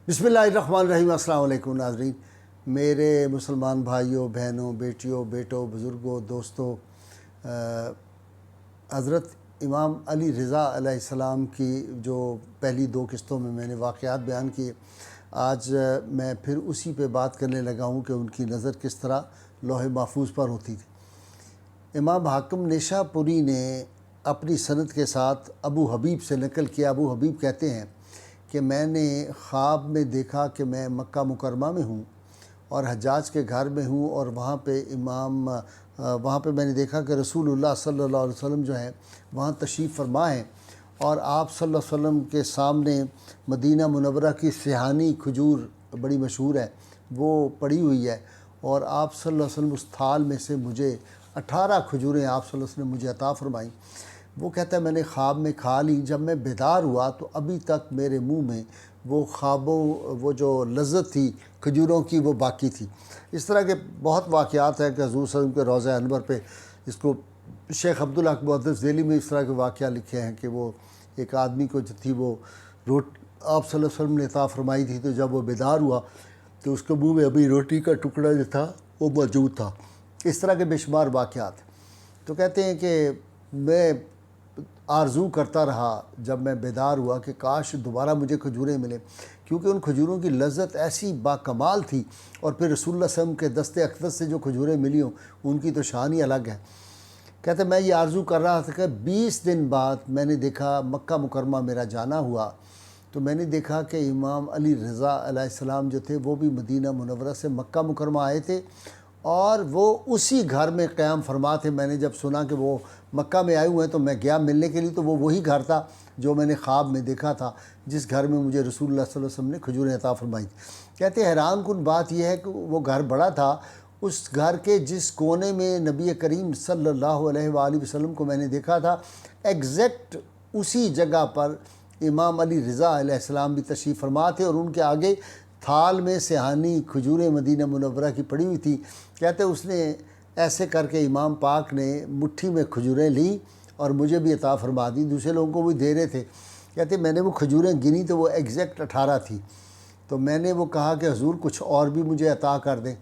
बिस्मिल्लाहिर्रहमानिर्रहीम। अस्सलाम वालेकुम नाज़रीन, मेरे मुसलमान भाइयों बहनों बेटियों बेटों बुज़ुर्गों दोस्तों, हज़रत इमाम अली रज़ा अलैहिस्सलाम की जो पहली दो किस्तों में मैंने वाक़यात बयान किए, आज मैं फिर उसी पे बात करने लगा हूँ कि उनकी नज़र किस तरह लौह महफूज पर होती थी। इमाम हाकिम नेशापुरी ने अपनी सनद के साथ अबू हबीब से नकल किया। अबू हबीब कहते हैं कि मैंने ख्वाब में देखा कि मैं मक्का मुकरमा में हूँ और हज्जाज के घर में हूँ, और वहाँ पे मैंने देखा कि रसूलुल्लाह सल्लल्लाहु अलैहि वसल्लम जो है वहाँ तशरीफ़ फरमा है, और आप सल्लल्लाहु अलैहि वसल्लम के सामने मदीना मुनव्वरा की सिहानी खजूर बड़ी मशहूर है, वो पड़ी हुई है, और आप सल्लल्लाहु अलैहि वसल्लम उस थाल में से मुझे 18 खजूरें आप सल्लल्लाहु अलैहि वसल्लम ने मुझे अता फ़रमाई। वो कहता है मैंने ख्वाब में खा ली, जब मैं बेदार हुआ तो अभी तक मेरे मुंह में वो जो लज़्ज़त थी खजूरों की वो बाकी थी। इस तरह के बहुत वाक़यात हैं कि हुज़ूर सल्लल्लाहु अलैहि वसल्लम के रोज़ा अनवर पे, इसको शेख अब्दुल हक मुहद्दिस दिल्ली में इस तरह के वाक़या लिखे हैं कि वो एक आदमी को जो थी वो आप सल्लल्लाहु अलैहि वसल्लम ने अता फ़रमाई थी, तो जब वो बेदार हुआ तो उसके मुँह में अभी रोटी का टुकड़ा जो था वो मौजूद था। इस तरह के बेशुमार वाक़यात। तो कहते हैं कि मैं आरज़ू करता रहा जब मैं बेदार हुआ कि काश दोबारा मुझे खजूरें मिलें, क्योंकि उन खजूरों की लज़्ज़त ऐसी बाकमाल थी, और फिर रसूलुल्लाह सल्लल्लाहु अलैहि वसल्लम के दस्ते अक़दस से जो खजूरें मिली हों उनकी तो शान ही अलग है। कहते मैं ये आरज़ू कर रहा था कि 20 दिन बाद मैंने देखा मक्का मुकरमा मेरा जाना हुआ, तो मैंने देखा कि इमाम अली रज़ा अलैहिस्सलाम जो थे वो भी मदीना मुनव्वरा से मक्का मुकरमा आए थे, और वो उसी घर में क़याम फरमा थे। मैंने जब सुना कि वो मक्का में आए हुए हैं तो मैं गया मिलने के लिए, तो वो वही घर था जो मैंने ख्वाब में देखा था, जिस घर में मुझे रसूलुल्लाह सल्लल्लाहु अलैहि वसल्लम ने खजूरें अता फरमाई। कहते हैरान कुन बात यह है कि वो घर बड़ा था, उस घर के जिस कोने में नबी करीम सल्लल्लाहु अलैहि वसल्लम को मैंने देखा था, एग्जैक्ट उसी जगह पर इमाम अली रज़ा अलैहिस्सलाम भी तशरीफ़ फरमा थे, और उनके आगे थाल में सिहानी खजूरें मदीना मुनव्वरा की पड़ी हुई थी। कहते उसने ऐसे करके इमाम पाक ने मुट्ठी में खजूरें ली और मुझे भी अता फरमा दी, दूसरे लोगों को भी दे रहे थे। कहते मैंने वो खजूरें गिनी तो वो एग्जैक्ट 18 थी। तो मैंने वो कहा कि हुज़ूर कुछ और भी मुझे अता कर दें,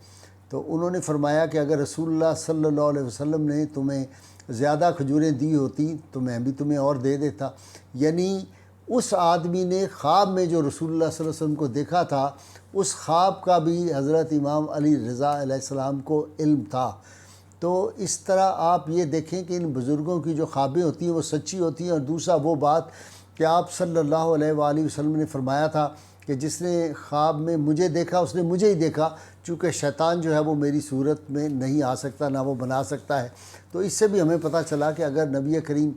तो उन्होंने फरमाया कि अगर रसूलुल्लाह सल्लल्लाहु अलैहि वसल्लम ने तुम्हें ज़्यादा खजूरें दी होती तो मैं भी तुम्हें और दे देता। यानी उस आदमी ने ख्वाब में जो रसूलुल्लाह सल्लल्लाहु अलैहि वसल्लम को देखा था, उस ख्वाब का भी हज़रत इमाम अली रज़ा अलैहिस्सलाम को इल्म था। तो इस तरह आप ये देखें कि इन बुज़ुर्गों की जो ख्वाबें होती हैं वो सच्ची होती हैं। और दूसरा वो बात कि आप सल्लल्लाहु अलैहि वसल्लम ने फरमाया था कि जिसने ख्वाब में मुझे देखा उसने मुझे ही देखा, चूँकि शैतान जो है वो मेरी सूरत में नहीं आ सकता, ना वो बना सकता है। तो इससे भी हमें पता चला कि अगर नबी करीम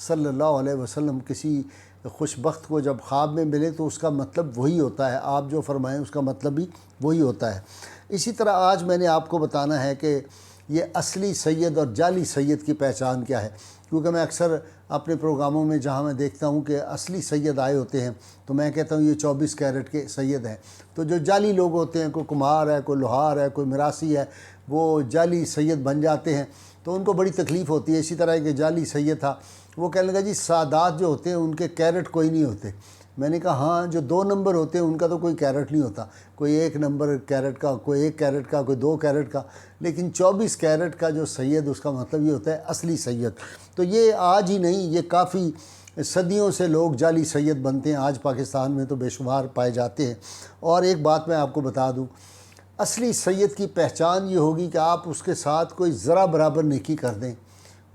सल्लल्लाहु अलैहि वसल्लम किसी खुशबख्त को जब ख्वाब में मिले तो उसका मतलब वही होता है, आप जो फरमाएं उसका मतलब भी वही होता है। इसी तरह आज मैंने आपको बताना है कि ये असली सैयद और जाली सैयद की पहचान क्या है, क्योंकि मैं अक्सर अपने प्रोग्रामों में जहाँ मैं देखता हूँ कि असली सैयद आए होते हैं तो मैं कहता हूँ ये 24 कैरेट के सैयद हैं। तो जो जाली लोग होते हैं, कोई कुम्हार है, कोई लोहार है, कोई मिरासी है, वो जाली सैयद बन जाते हैं, तो उनको बड़ी तकलीफ़ होती है। इसी तरह के जाली सैयद था, वो कहने लगा जी सादात जो होते हैं उनके कैरेट कोई नहीं होते। मैंने कहा हाँ, जो 2 नंबर होते हैं उनका तो कोई कैरेट नहीं होता, कोई 1 नंबर कैरेट का, कोई 1 कैरेट का, कोई 2 कैरेट का, लेकिन 24 कैरेट का जो सैयद, उसका मतलब ये होता है असली सैयद। तो ये आज ही नहीं, ये काफ़ी सदियों से लोग जाली सैयद बनते हैं, आज पाकिस्तान में तो बेशुमार पाए जाते हैं। और एक बात मैं आपको बता दूँ, असली सैयद की पहचान ये होगी कि आप उसके साथ कोई ज़रा बराबर नेकी कर दें,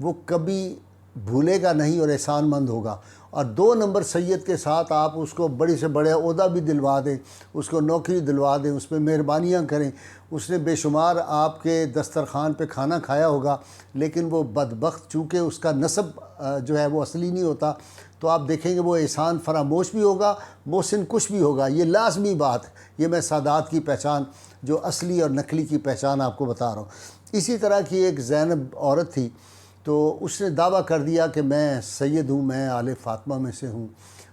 वो कभी भूलेगा नहीं और एहसानमंद होगा। और 2 नंबर सैयद के साथ आप उसको बड़े से बड़े ओहदा भी दिलवा दें, उसको नौकरी दिलवा दें, उस पर मेहरबानियाँ करें, उसने बेशुमार आपके दस्तरखान पे खाना खाया होगा, लेकिन वो बदबख्त चूँकि उसका नसब जो है वो असली नहीं होता, तो आप देखेंगे वो एहसान फरामोश भी होगा, मोहसिन कुश भी होगा। ये लाजमी बात है। ये मैं सादात की पहचान, जो असली और नकली की पहचान आपको बता रहा हूँ। इसी तरह की एक ज़ैनब औरत थी, तो उसने दावा कर दिया कि मैं सैयद हूँ, मैं आले फ़ातिमा में से हूँ,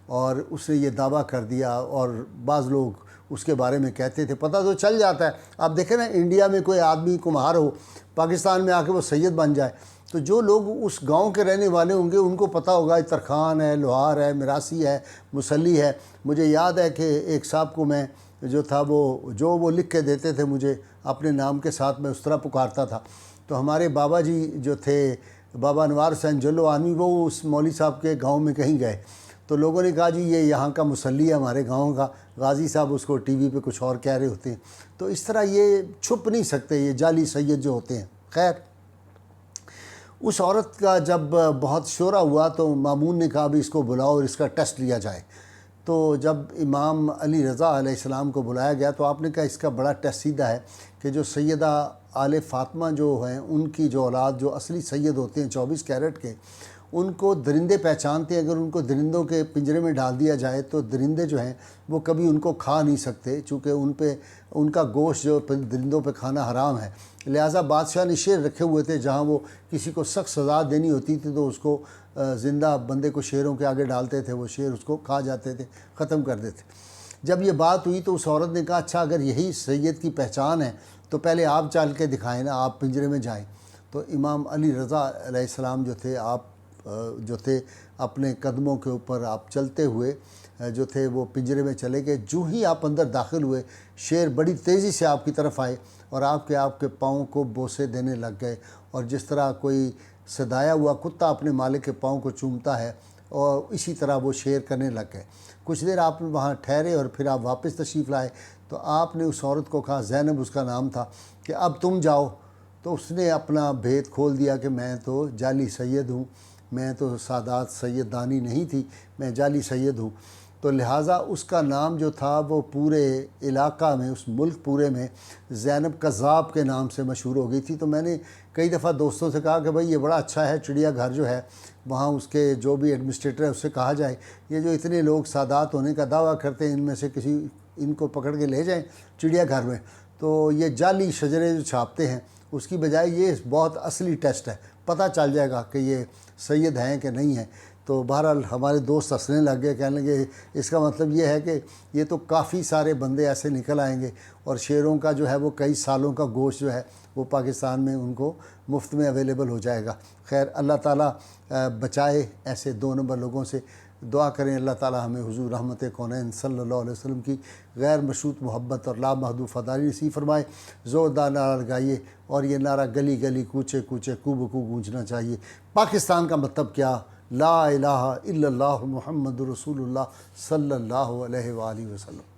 और उसने ये दावा कर दिया। और बाज़ लोग उसके बारे में कहते थे, पता तो चल जाता है। आप देखें ना, इंडिया में कोई आदमी कुम्हार हो, पाकिस्तान में आके वो सैयद बन जाए, तो जो लोग उस गांव के रहने वाले होंगे उनको पता होगा तरखान है, लोहार है, मिरासी है, मुसल्ली है। मुझे याद है कि एक साहब को मैं جو تھا وہ لکھ کے دیتے تھے مجھے اپنے نام کے ساتھ، میں اس طرح پکارتا تھا۔ تو ہمارے بابا جی جو تھے بابا انوار حسین جلو آنوی، وہ اس مولوی صاحب کے گاؤں میں کہیں گئے تو لوگوں نے کہا جی یہ یہاں کا مصلی ہے ہمارے گاؤں کا، غازی صاحب اس کو ٹی وی پہ کچھ اور کہہ رہے ہوتے ہیں۔ تو اس طرح یہ چھپ نہیں سکتے یہ جعلی سید جو ہوتے ہیں۔ خیر، اس عورت کا جب بہت شورا ہوا تو مامون نے کہا بھی اس کو بلاؤ اور اس کا ٹیسٹ لیا جائے۔ تو جب امام علی رضا علیہ السلام کو بلایا گیا تو آپ نے کہا اس کا بڑا ٹیسٹ سیدھا ہے کہ جو سیدہ آل فاطمہ جو ہیں ان کی جو اولاد جو اصلی سید ہوتے ہیں 24 کیرٹ کے، ان کو درندے پہچانتے ہیں۔ اگر ان کو درندوں کے پنجرے میں ڈال دیا جائے تو درندے جو ہیں وہ کبھی ان کو کھا نہیں سکتے، چونکہ ان کا گوشت جو درندوں پہ کھانا حرام ہے۔ لہٰذا بادشاہ نے شیر رکھے ہوئے تھے، جہاں وہ کسی کو سخت سزا دینی ہوتی تھی تو اس کو زندہ بندے کو شیروں کے آگے ڈالتے تھے، وہ شیر اس کو کھا جاتے تھے، ختم کر دیتے۔ جب یہ بات ہوئی تو اس عورت نے کہا اچھا اگر یہی سید کی پہچان ہے تو پہلے آپ چل کے دکھائیں نا، آپ پنجرے میں جائیں۔ تو امام علی رضا علیہ السلام جو تھے، آپ جو تھے اپنے قدموں کے اوپر آپ چلتے ہوئے جو تھے وہ پنجرے میں چلے گئے۔ جو ہی آپ اندر داخل ہوئے شیر بڑی تیزی سے آپ کی طرف آئے اور آپ کے پاؤں کو بوسے دینے لگ گئے، اور جس طرح کوئی صدایا ہوا کتا اپنے مالک کے پاؤں کو چومتا ہے، اور اسی طرح وہ شیر کرنے لگ گئے۔ کچھ دیر آپ وہاں ٹھہرے اور پھر آپ واپس تشریف لائے تو آپ نے اس عورت کو کہا، زینب اس کا نام تھا، کہ اب تم جاؤ۔ تو اس نے اپنا بھید کھول دیا کہ میں تو جعلی سید ہوں، میں تو سادات سیدانی نہیں تھی، میں جعلی سید ہوں۔ تو لہٰذا اس کا نام جو تھا وہ پورے علاقہ میں، اس ملک پورے میں زینب کذاب کے نام سے مشہور ہو گئی تھی۔ تو میں نے کئی دفعہ دوستوں سے کہا کہ بھائی یہ بڑا اچھا ہے، چڑیا گھر جو ہے وہاں اس کے جو بھی ایڈمنسٹریٹر ہے اس سے کہا جائے یہ جو اتنے لوگ سادات ہونے کا دعویٰ کرتے ہیں ان میں سے ان کو پکڑ کے لے جائیں چڑیا گھر میں۔ تو یہ جعلی شجرے جو چھاپتے ہیں اس کی بجائے یہ بہت اصلی ٹیسٹ ہے، پتہ چل جائے گا کہ یہ سید ہیں کہ نہیں ہیں۔ تو بہرحال ہمارے دوست ہنسنے لگ گئے، کہنے لگے اس کا مطلب یہ ہے کہ یہ تو کافی سارے بندے ایسے نکل آئیں گے اور شیروں کا جو ہے وہ کئی سالوں کا گوشت جو ہے وہ پاکستان میں ان کو مفت میں اویلیبل ہو جائے گا۔ خیر، اللہ تعالیٰ بچائے ایسے 2 نمبر لوگوں سے۔ دعا کریں اللہ تعالیٰ ہمیں حضور رحمت کونین صلی اللہ علیہ وسلم کی غیر مشروط محبت اور لامحدود فداری نصیب فرمائے۔ زوردار نعرہ لگائیے اور یہ نعرہ گلی گلی کوچے کوچے کو بکو گونجنا چاہیے۔ پاکستان کا مطلب کیا؟ لا الہ الا اللہ محمد رسول اللہ صلی اللہ علیہ وآلہ وسلم۔